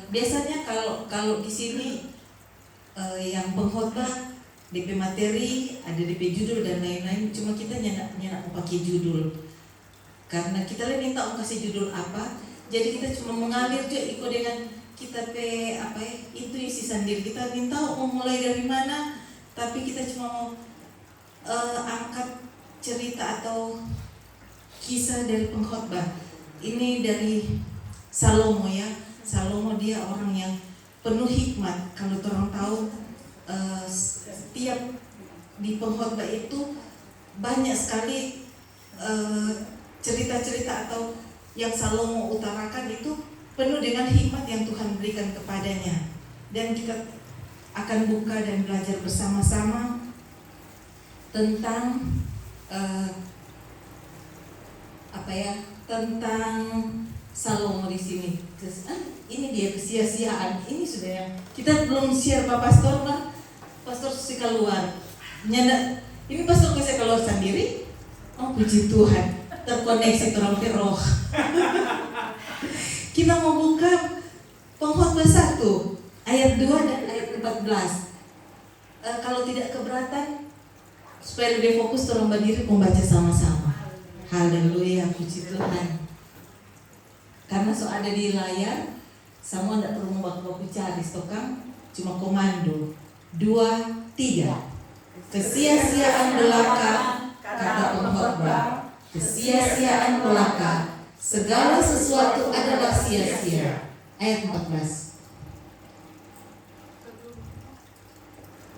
Biasanya kalau di sini yang pengkhotbah DP materi, ada DP judul dan lain-lain, cuma kita nyenak pakai judul. Karena kita minta kasih judul apa, jadi kita cuma mengalir juga ikut dengan kita intuisi sendiri. Kita minta mau mulai dari mana, tapi kita cuma mau angkat cerita atau kisah dari pengkhotbah. Ini dari Salomo ya. Salomo dia orang yang penuh hikmat. Kalau orang tahu setiap di pengkhotbah itu banyak sekali cerita-cerita atau yang Salomo utarakan itu penuh dengan hikmat yang Tuhan berikan kepadanya. Dan kita akan buka dan belajar bersama-sama tentang tentang Salomo di sini. Ini dia kesia-siaan. Ini sudah yang kita belum share Pak Pastor, Pak. Pastor susi keluar. Ini pastor kasih keluar sendiri. Oh puji Tuhan, terkoneksi terang roh. Kita mau buka Pengkhotbah 1 ayat 2 dan ayat 14. Kalau tidak keberatan, supaya lebih fokus tolong berdiri membaca sama-sama. Haleluya, puji Tuhan. Karena ada di layar, semua tidak perlu membaku cari stokang, cuma komando 2, 3. Kesia-siaan belaka, kata pengkhotbah. Kesia-siaan belaka, segala sesuatu adalah sia-sia. Ayat 14.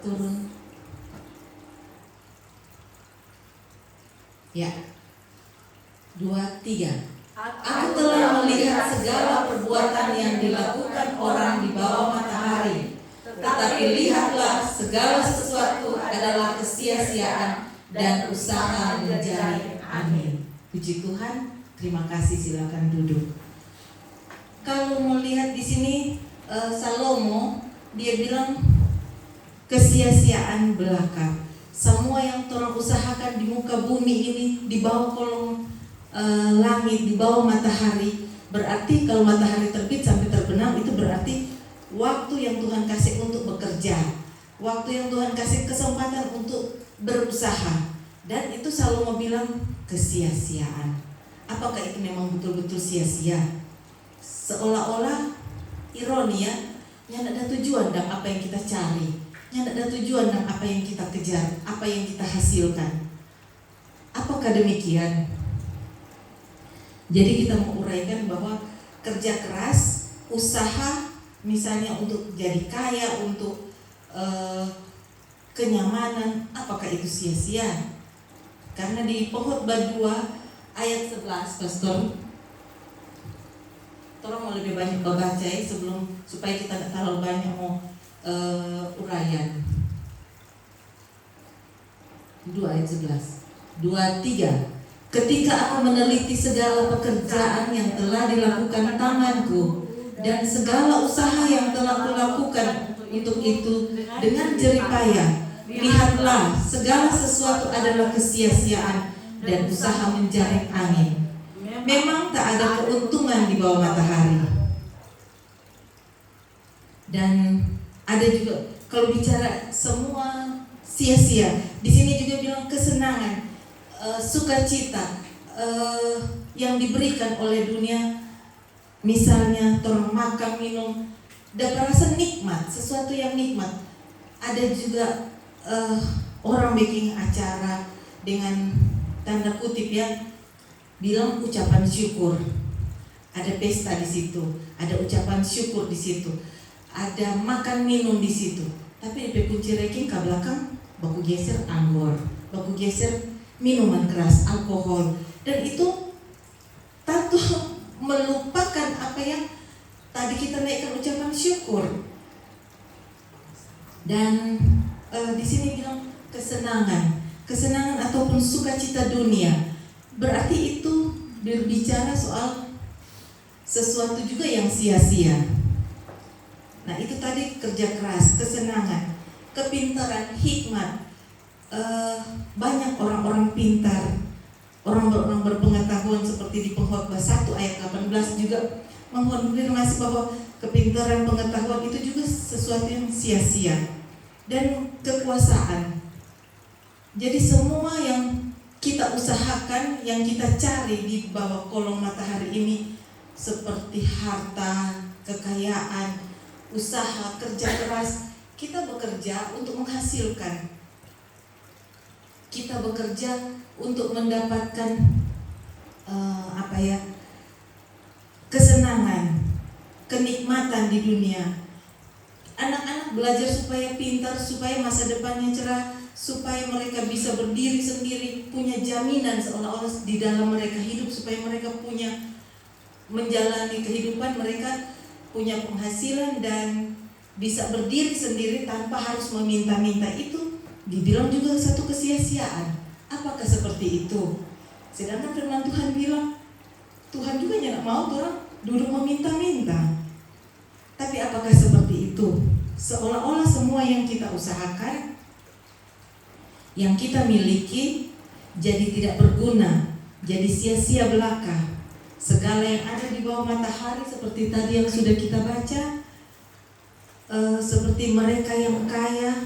Turun. Ya. 2, 3. Aku telah melihat segala perbuatan yang dilakukan orang di bawah matahari. Tetapi lihatlah, segala sesuatu adalah kesia-siaan dan usaha mencari. Amin. Puji Tuhan. Terima kasih. Silakan duduk. Kalau melihat di sini Salomo, dia bilang kesia-siaan belaka. Semua yang orang usahakan di muka bumi ini, di bawah kolong langit, di bawah matahari, berarti kalau matahari terbit sampai terbenam itu berarti waktu yang Tuhan kasih untuk bekerja, waktu yang Tuhan kasih kesempatan untuk berusaha. Dan itu Salomo bilang kesia-siaan. Apakah itu memang betul-betul sia-sia? Seolah-olah ironi ya, yang ada tujuan dan apa yang kita cari, yang ada tujuan dan apa yang kita kejar, apa yang kita hasilkan. Apakah demikian? Jadi kita menguraikan bahwa kerja keras, usaha misalnya untuk jadi kaya, untuk kenyamanan, apakah itu sia-sia? Karena di Pengkhotbah 2 ayat 11, Pastor, tolong mau lebih banyak baca ya sebelum, supaya kita tidak terlalu banyak mau uraian. 2 ayat 11. 2, 3. Ketika aku meneliti segala pekerjaan yang telah dilakukan tanganku dan segala usaha yang telah kulakukan untuk itu dengan jerih payah, lihatlah, segala sesuatu adalah kesia-siaan dan usaha menjaring angin. Memang tak ada keuntungan di bawah matahari. Dan ada juga kalau bicara semua sia-sia, di sini juga bilang kesenangan, sukacita yang diberikan oleh dunia, misalnya orang makan, minum, dan merasa nikmat, sesuatu yang nikmat. Ada juga orang bikin acara dengan tanda kutip ya, bilang ucapan syukur. Ada pesta di situ, ada ucapan syukur di situ, ada makan minum di situ. Tapi di kunci reking ke belakang, baku geser anggur, baku geser minuman keras, alkohol, dan itu tentu melupakan apa yang tadi kita naikkan ucapan syukur. Dan di sini bilang kesenangan ataupun sukacita dunia, berarti itu berbicara soal sesuatu juga yang sia-sia. Nah itu tadi kerja keras, kesenangan, kepintaran, hikmat. Banyak orang-orang pintar, orang-orang berpengetahuan seperti di Pengkhotbah 1 ayat 18 juga mengkonfirmasi bahwa kepintaran, pengetahuan itu juga sesuatu yang sia-sia. Dan kekuasaan. Jadi semua yang kita usahakan, yang kita cari di bawah kolong matahari ini, seperti harta, kekayaan, usaha, kerja keras, kita bekerja untuk menghasilkan. Kita bekerja untuk mendapatkan kesenangan, kenikmatan di dunia. Anak-anak belajar supaya pintar, supaya masa depannya cerah, supaya mereka bisa berdiri sendiri, punya jaminan seolah-olah di dalam mereka hidup, supaya mereka punya menjalani kehidupan, mereka punya penghasilan dan bisa berdiri sendiri tanpa harus meminta-minta. Itu dibilang juga satu kesia-siaan. Apakah seperti itu? Sedangkan firman Tuhan bilang, Tuhan juga tidak mau orang duduk meminta-minta. Tapi apakah seperti itu? Seolah-olah semua yang kita usahakan, yang kita miliki, jadi tidak berguna, jadi sia-sia belaka. Segala yang ada di bawah matahari seperti tadi yang sudah kita baca, seperti mereka yang kaya,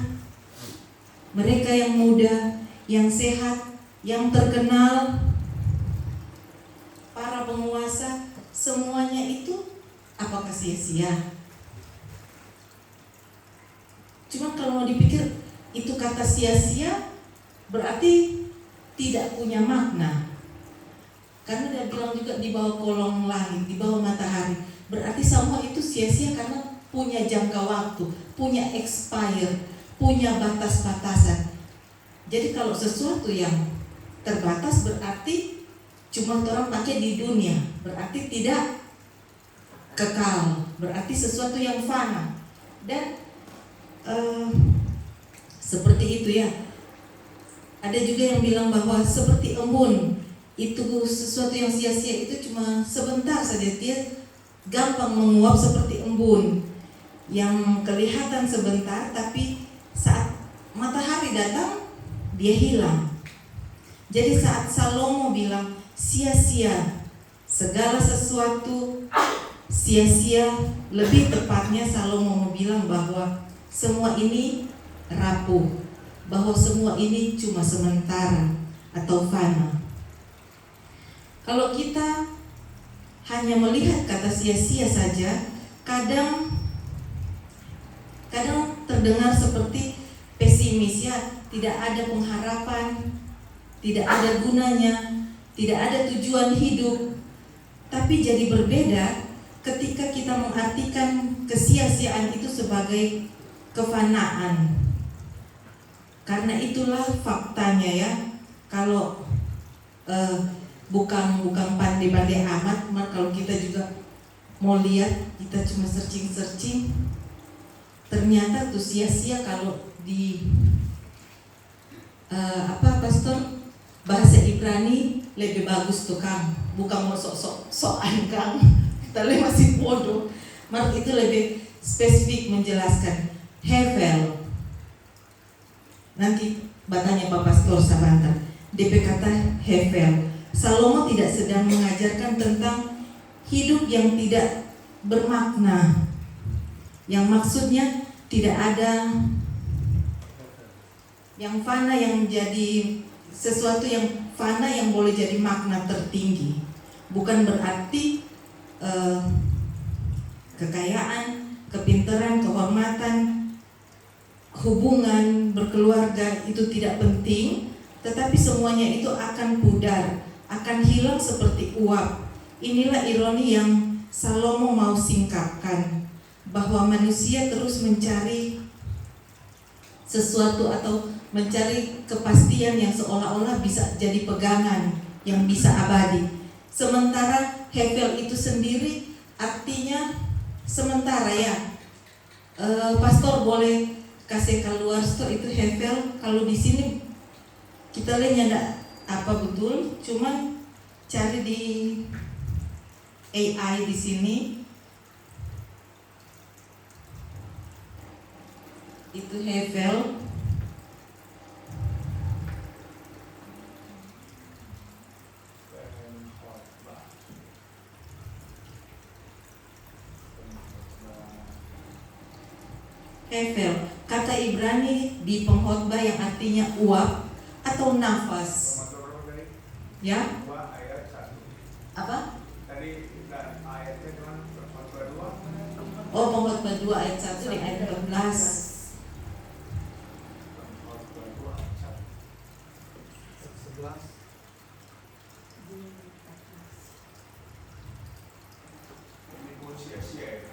mereka yang muda, yang sehat, yang terkenal, para penguasa, semuanya itu apakah sia-sia? Cuma kalau mau dipikir, itu kata sia-sia berarti tidak punya makna. Karena dia bilang juga di bawah kolong langit, di bawah matahari. Berarti semua itu sia-sia karena punya jangka waktu, punya expire, punya batas-batasan. Jadi kalau sesuatu yang terbatas berarti cuma orang pakai di dunia, berarti tidak kekal, berarti sesuatu yang fana. Dan seperti itu ya. Ada juga yang bilang bahwa seperti embun, itu sesuatu yang sia-sia itu cuma sebentar saja, dia gampang menguap seperti embun yang kelihatan sebentar, tapi saat matahari datang dia hilang. Jadi saat Salomo bilang sia-sia segala sesuatu, sia-sia, lebih tepatnya Salomo mau bilang bahwa semua ini rapuh, bahwa semua ini cuma sementara atau fana. Kalau kita hanya melihat kata sia-sia saja, kadang terdengar seperti pesimis ya, tidak ada pengharapan, tidak ada gunanya, tidak ada tujuan hidup. Tapi jadi berbeda ketika kita mengartikan kesia-siaan itu sebagai kefanaan. Karena itulah faktanya ya. Kalau bukan pandai-pandai amat, kalau kita juga mau lihat, kita cuma searching, ternyata tuh sia-sia kalau di pastor bahasa Ibrani lebih bagus tuh Kang, bukan mau sok-sokan Kang, tapi masih bodoh. Mark itu lebih spesifik menjelaskan Hevel. Nanti batanya Pak Pastor Sabanta, DP kata Hevel. Salomo tidak sedang mengajarkan tentang hidup yang tidak bermakna, yang maksudnya tidak ada yang fana, yang jadi sesuatu yang fana yang boleh jadi makna tertinggi. Bukan berarti kekayaan, kepintaran, kehormatan, hubungan berkeluarga itu tidak penting, tetapi semuanya itu akan pudar, akan hilang seperti uap. Inilah ironi yang Salomo mau singkapkan, bahwa manusia terus mencari sesuatu atau mencari kepastian yang seolah-olah bisa jadi pegangan, yang bisa abadi. Sementara Hevel itu sendiri artinya sementara ya. Pastor boleh kasih keluar itu Hevel. Kalau di sini kita lihat ada apa betul, cuman cari di AI di sini itu Hevel. Hevel, kata Ibrani di pengkhotbah yang artinya uap atau nafas. Ya? Apa? Tadi ayatnya cuma pengkhotbah 2. Oh, pengkhotbah 2 ayat 1 di ayat 14. Ini pun sia-sia ya.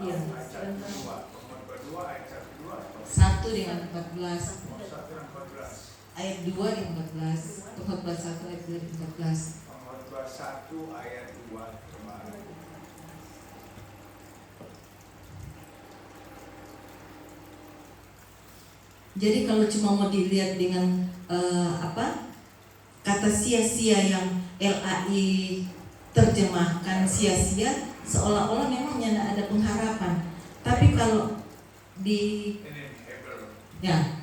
Iya. Ayat 1 2. Pengkhotbah 2 ayat 1 2 atau 1 dengan 14. 1 dan 14. Ayat 2 dengan 14. Pengkhotbah 1 ayat 2 dengan 14. Pengkhotbah 1 ayat 2 kemarin. Jadi kalau cuma mau dilihat dengan kata sia-sia yang LAI terjemahkan sia-sia, seolah-olah memang tidak ada pengharapan. Tapi kalau di Ini Heber. ya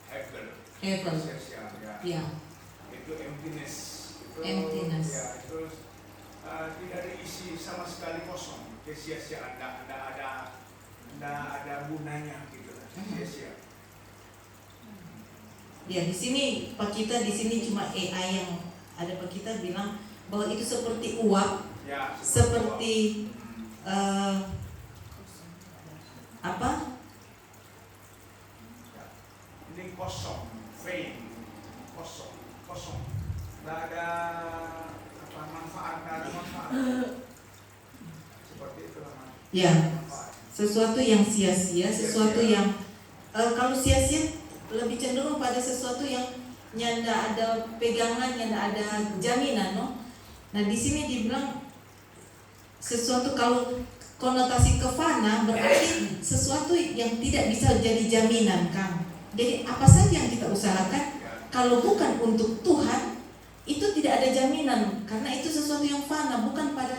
Heber. Hevel, Sia-sia ya. ya Itu emptiness. Itu Emptiness. ya, itu tidak ada isi sama sekali, kosong, kesia-siaan, tidak ada gunanya gitu, sia-sia. ya di sini Pak Kita di sini cuma AI yang ada Pak Kita bilang bahwa itu seperti uap, Ya, seperti apa? ya. Ini kosong, vain, kosong, tidak ada manfaat, seperti itu lah. Ya, Manfaat. sesuatu yang sia-sia, sesuatu yang kalau sia-sia lebih cenderung pada sesuatu yang nyanda ada pegangan, nyanda ada jaminan, no? Nah di sini dibilang sesuatu, kalau konotasi kefana berarti sesuatu yang tidak bisa jadi jaminan, Kang. Jadi apa saja yang kita usahakan kalau bukan untuk Tuhan itu tidak ada jaminan, karena itu sesuatu yang fana, bukan pada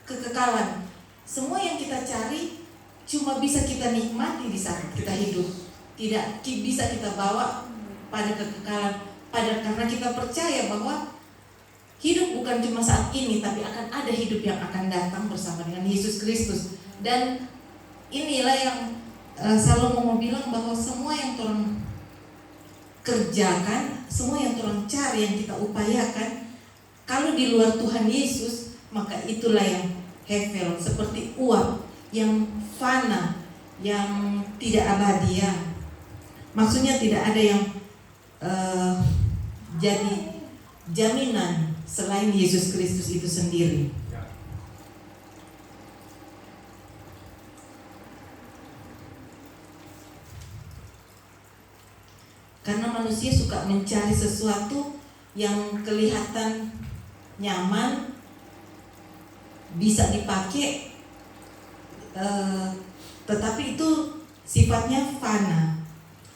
kekekalan. Semua yang kita cari cuma bisa kita nikmati di saat kita hidup, tidak bisa kita bawa pada kekekalan. Karena kita percaya bahwa hidup bukan cuma saat ini, tapi akan ada hidup yang akan datang bersama dengan Yesus Kristus. Dan inilah yang Salomo mau bilang bahwa semua yang Tuhan kerjakan, semua yang Tuhan cari, yang kita upayakan, kalau di luar Tuhan Yesus, maka itulah yang Hevel, seperti uap yang fana, yang tidak abadi ya. Maksudnya tidak ada yang jadi jaminan selain Yesus Kristus itu sendiri. Karena manusia suka mencari sesuatu yang kelihatan nyaman, bisa dipakai, tetapi itu sifatnya fana.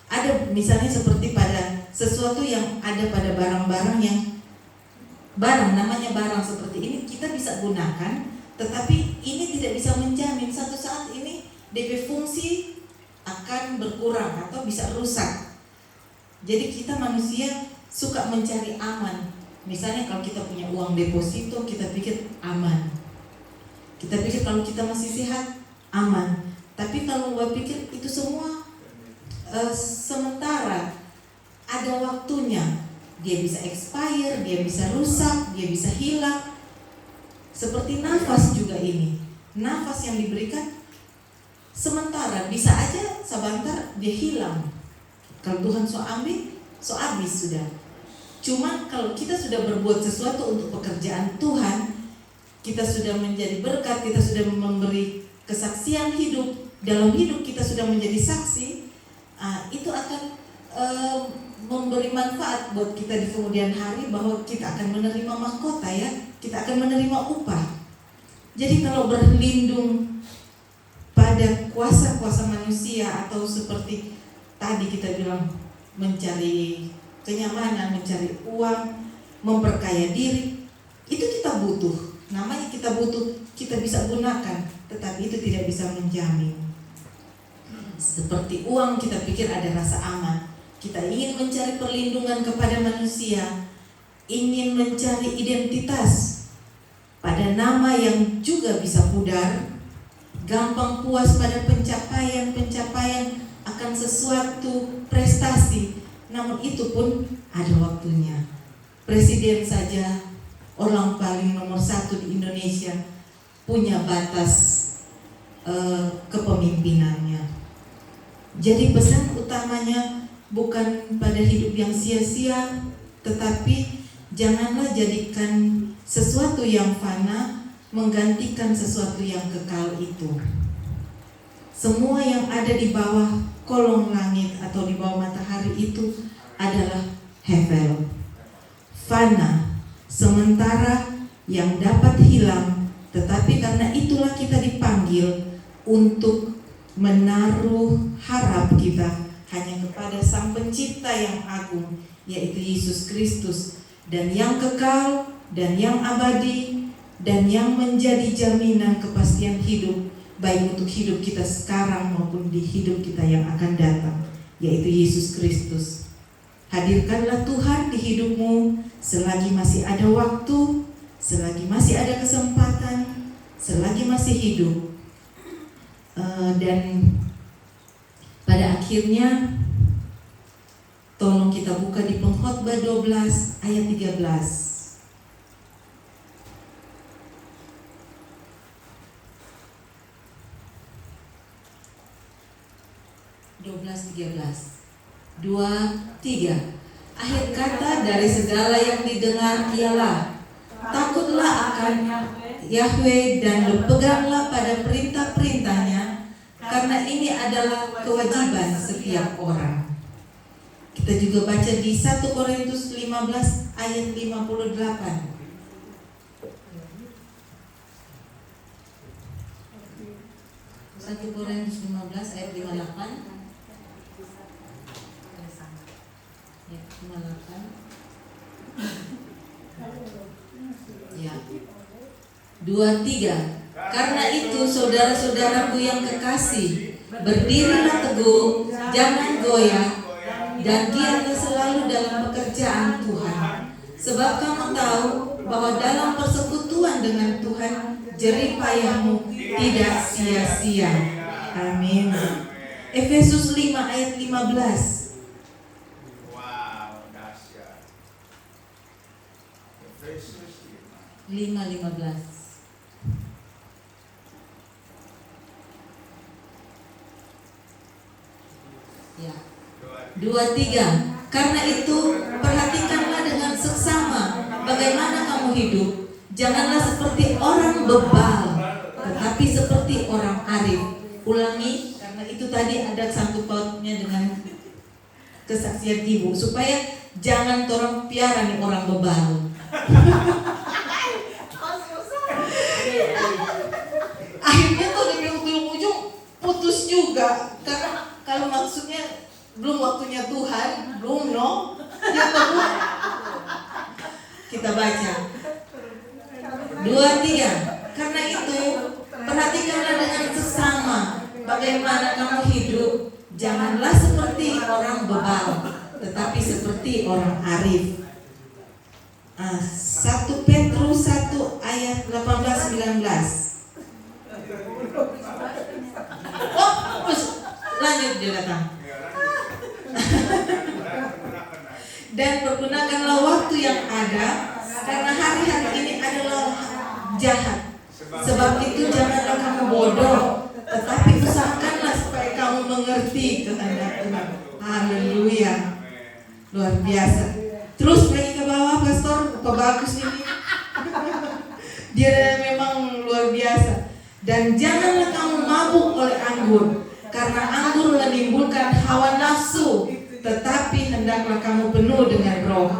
Ada misalnya seperti pada sesuatu yang ada pada barang-barang yang namanya barang seperti ini kita bisa gunakan, tetapi ini tidak bisa menjamin satu saat ini DP fungsi akan berkurang atau bisa rusak. Jadi kita manusia suka mencari aman. Misalnya kalau kita punya uang deposito, kita pikir aman. Kita pikir kalau kita masih sehat, aman. Tapi kalau gue pikir itu semua sementara, ada waktunya. Dia bisa expire, dia bisa rusak, dia bisa hilang. Seperti nafas juga ini. Nafas yang diberikan sementara, bisa aja sebentar dia hilang. Kalau Tuhan so ambil, so habis sudah. Cuma kalau kita sudah berbuat sesuatu untuk pekerjaan Tuhan, kita sudah menjadi berkat, kita sudah memberi kesaksian hidup, dalam hidup kita sudah menjadi saksi, itu akan memberi manfaat buat kita di kemudian hari, bahwa kita akan menerima mahkota ya, kita akan menerima upah. Jadi kalau berlindung pada kuasa-kuasa manusia, atau seperti tadi kita bilang mencari kenyamanan, mencari uang, memperkaya diri, itu kita butuh. Namanya kita butuh, kita bisa gunakan, tetapi itu tidak bisa menjamin. Seperti uang, kita pikir ada rasa aman. Kita ingin mencari perlindungan kepada manusia, ingin mencari identitas pada nama yang juga bisa pudar, gampang puas pada pencapaian akan sesuatu prestasi. Namun itu pun ada waktunya. Presiden saja, orang paling nomor 1 di Indonesia, punya batas kepemimpinannya. Jadi pesan utamanya bukan pada hidup yang sia-sia, tetapi janganlah jadikan sesuatu yang fana menggantikan sesuatu yang kekal itu. Semua yang ada di bawah kolong langit atau di bawah matahari itu adalah hevel, fana, sementara, yang dapat hilang. Tetapi karena itulah kita dipanggil untuk menaruh harap kita hanya kepada Sang Pencipta yang agung, yaitu Yesus Kristus, dan yang kekal dan yang abadi dan yang menjadi jaminan kepastian hidup, baik untuk hidup kita sekarang maupun di hidup kita yang akan datang, yaitu Yesus Kristus. Hadirkanlah Tuhan di hidupmu selagi masih ada waktu, selagi masih ada kesempatan, selagi masih hidup. Dan pada akhirnya tolong kita buka di Pengkhotbah 12 ayat 13. 12:13. 2, 3. Akhir kata dari segala yang didengar ialah takutlah akan Yahweh dan berpeganglah pada perintah-perintahnya, karena ini adalah kewajiban setiap orang. Kita juga baca di 1 Korintus 15 ayat 58. 1 Korintus 15 ayat 58. Ya, 58. Ya. 2, 3. Karena itu saudara-saudaraku yang kekasih, berdirilah teguh, jangan goyah, dan giatlah selalu dalam pekerjaan Tuhan. Sebab kamu tahu bahwa dalam persekutuan dengan Tuhan, jerih payahmu tidak sia-sia. Amin. Efesus 5 ayat 15. Wow, dahsyat. Efesus 5:15. Ya. 2, 3. Karena itu perhatikanlah dengan seksama bagaimana kamu hidup. Janganlah seperti orang bebal, tetapi seperti orang arif. Ulangi, karena itu tadi ada sangkut pautnya dengan kesaksian ibu, supaya jangan orang piara nih orang bebal. Akhirnya tuh di ujung putus juga, karena kalau maksudnya belum waktunya Tuhan, belum ya perlu. Kita baca 2, 3. Karena itu perhatikanlah dengan sesama bagaimana kamu hidup. Janganlah seperti orang bebal, tetapi seperti orang arif. 1 Petrus 1 ayat 18-19. Lanjut dia datang. Dan pergunakanlah waktu yang ada, karena hari-hari ini adalah jahat. Sebab itu janganlah kamu bodoh, tetapi usahakanlah supaya kamu mengerti kehendak Tuhan. Haleluya. Luar biasa. Terus lagi ke bawah, Pastor, apa bagus ini? Dia memang luar biasa. Dan janganlah kamu mabuk oleh anggur, karena anggur menimbulkan hawa nafsu, tetapi hendaklah kamu penuh dengan roh.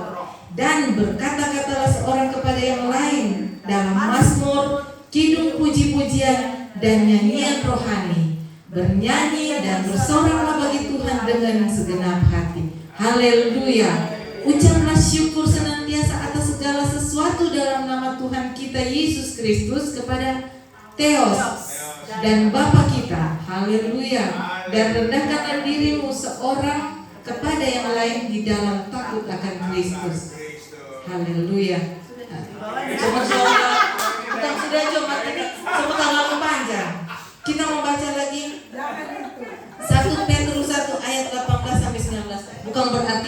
Dan berkata-katalah seorang kepada yang lain dalam mazmur, kidung, puji-pujian, dan nyanyian rohani. Bernyanyi dan bersoraklah bagi Tuhan dengan segenap hati. Haleluya. Ucaplah syukur senantiasa atas segala sesuatu dalam nama Tuhan kita Yesus Kristus kepada Theos dan Bapa kita. Haleluya. Dan rendahkanlah dirimu seorang kepada yang lain di dalam takut akan Kristus. Haleluya. Coba sudah coba ini coba terlalu panjang.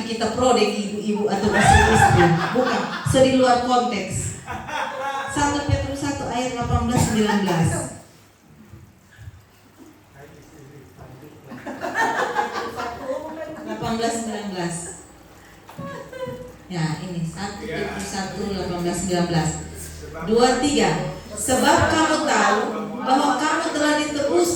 kita prode ibu-ibu atau istri. Bukan, so di luar konteks. 1 Petrus 1 ayat 18-19. 18-19. Ya, ini 1 Petrus 1 18-19. 2-3. Sebab kamu tahu bahwa kamu telah ditebus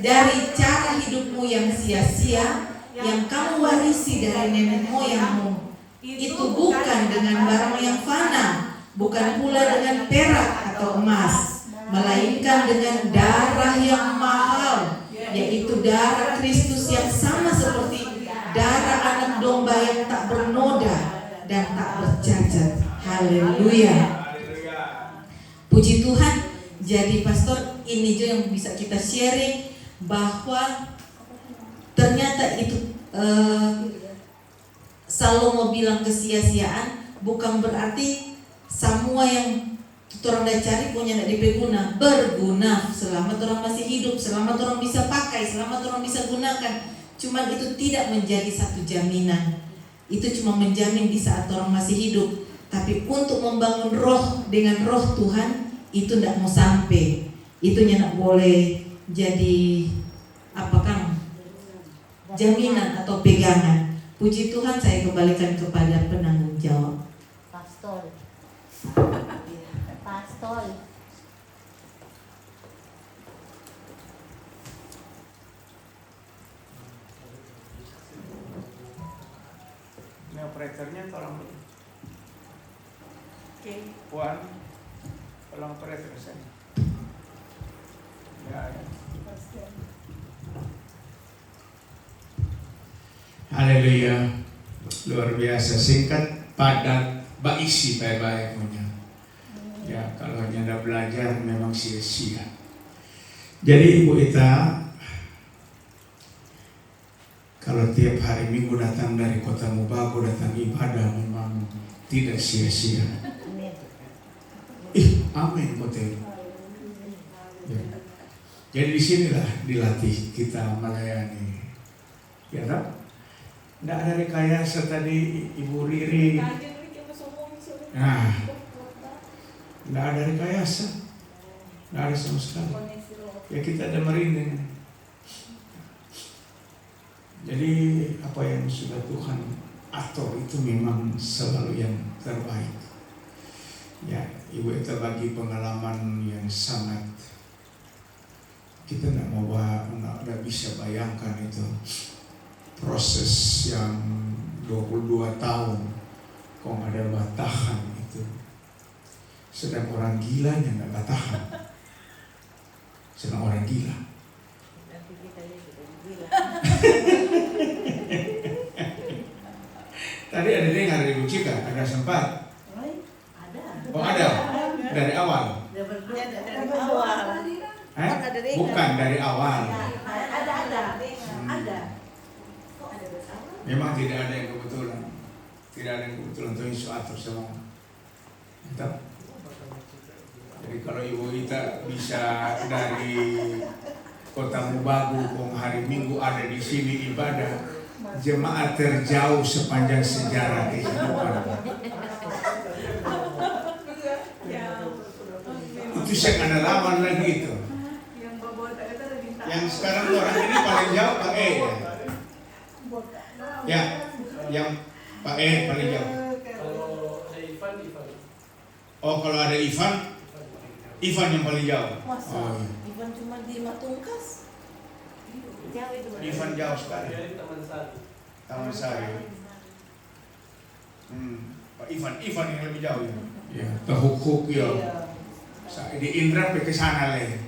dari cara hidupmu yang sia-sia, yang kamu warisi dari nenek moyangmu. Itu bukan dengan barang yang fana, bukan pula dengan perak atau emas, melainkan dengan darah yang mahal, yaitu darah Kristus yang sama seperti darah anak domba yang tak bernoda dan tak bercacat. Haleluya. Puji Tuhan. Jadi pastor, ini juga yang bisa kita sharing, bahwa ternyata itu Salomo bilang kesia-siaan bukan berarti semua yang orang dah cari punya tidak dipeguna, berguna selama orang masih hidup, selama orang bisa pakai, selama orang bisa gunakan. Cuman itu tidak menjadi satu jaminan. Itu cuma menjamin di saat orang masih hidup. Tapi untuk membangun roh dengan roh Tuhan, itu tidak mau sampai. Itu tidak boleh jadi jaminan atau pegangan. Puji Tuhan, saya kembalikan kepada penanggung jawab. Pastor. Ini operatornya tolong. Oke. Puan, tolong operator saya. Ya. Haleluya. Luar biasa, singkat, padat, baisi baik-baik punya. Ya, kalau hanya ada belajar memang sia-sia. Jadi Ibu Ita, kalau tiap hari Minggu datang dari Kota Mubago datang ibadah memang tidak sia-sia. Amin betul. Ya. Jadi disinilah dilatih kita melayani. Ya tak? Tidak ada rekayasa tadi Ibu Riri. Nah, tidak ada rekayasa, tidak ada sama sekali. Ya kita ada merinding. Jadi apa yang sudah Tuhan atur itu memang selalu yang terbaik. Ya, Ibu itu bagi pengalaman yang sangat, kita tidak bisa bayangkan itu proses yang 22 tahun kok ada batahan itu. Sedang orang gilanya nggak batahan. Sedang orang gila. Tadi ada dengar dari Lucika, ada sempat. Oh ada, dari awal. Bukan dari awal. Ada. Memang tidak ada yang kebetulan. Tidak ada yang kebetulan, Tuhan Yesus atur semua. Mantap. Jadi kalau Ibu kita bisa dari Kota Mubago hari Minggu ada di sini ibadah, jemaat terjauh sepanjang sejarah kehidupan. Itu pengalaman lagi itu. Yang sekarang orang ini paling jauh Pak E. Ya, yang Pak E paling jauh. Oh kalau ada Ivan yang paling jauh. Oh, iya. Ivan cuma di Matungkas. Jauh itu. Ivan jauh sekali. Taman Sari. Pak Ivan yang lebih jauh ya. Ya, terhukuk ya. Di Indra ke sana leh.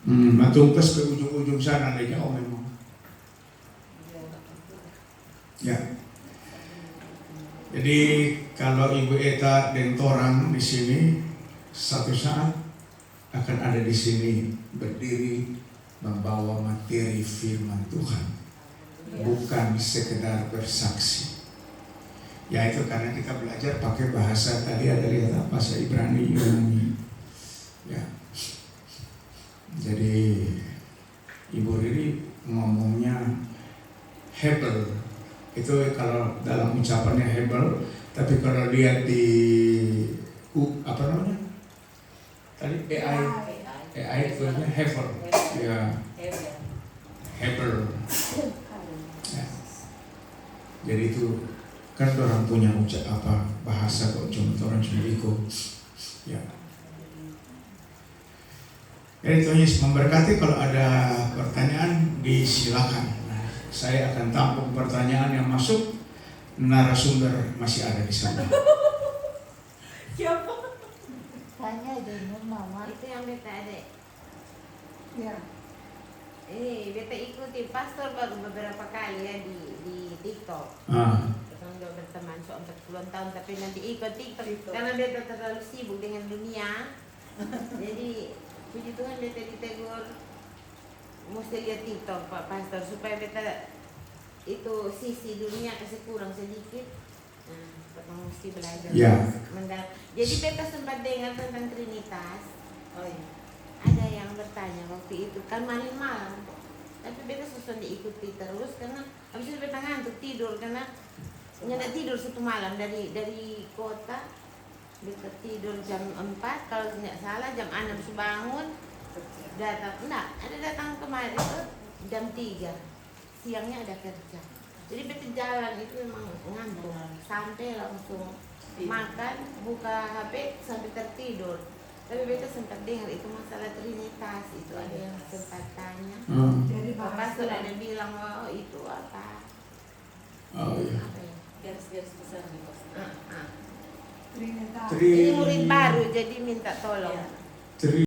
Matungkas ke ujung-ujung sana leh jauh memang. Ya. Jadi kalau Ibu Eta dan Torang di sini satu saat akan ada di sini berdiri membawa materi firman Tuhan, bukan sekedar bersaksi. Ya itu karena kita belajar pakai bahasa tadi ada lihat bahasa Ibrani Yunani. Ya. Jadi Ibu Riri ngomongnya itu kalau dalam ucapannya Hebel, tapi kalau lihat di apa namanya? Tadi AI itu Hebel. Ya, Hebel. Ya. Jadi itu kan orang punya bahasa kok orang cuma ikut. Ya. Jadi Tuhan Yesus memberkati. Kalau ada pertanyaan disilakan. Nah, saya akan tampung pertanyaan yang masuk. Narasumber masih ada di sana. Siapa? Tanya dulu mama. Itu yang beta ada. Ya. Ini beta ikuti pastor baru beberapa kali ya di TikTok. Orang udah berteman so 40 tahun tapi nanti ikut TikTok karena beta terlalu sibuk dengan dunia. Jadi puji Tuhan beta ditegur mesti lihat TikTok Pak Pastor supaya beta itu sisi dunia kasih kurang sedikit. Nah, beta mesti belajar. Ya. Jadi beta sempat dengar tentang Trinitas. Oh iya. Ada yang bertanya waktu itu kan malam, tapi beta susah diikuti terus karena habis itu beta ngantuk tidur karena nggak tidur satu malam dari kota. Beta tidur jam 4 kalau tidak salah, jam 6 sudah bangun. Datang kemarin itu jam 3 siangnya ada kerja. Jadi beta jalan itu memang ngantuk sampai langsung makan, buka HP sampai tertidur. Tapi beta sempat dengar itu masalah Trinitas, itu ada yang sempat tanya. Jadi Pak Pastor ada bilang itu apa? Oh iya. Apa ya? garis-garis besar nih Pak. Ah, ah. Trinitas. Ini murid baru jadi minta tolong. Iya. Tri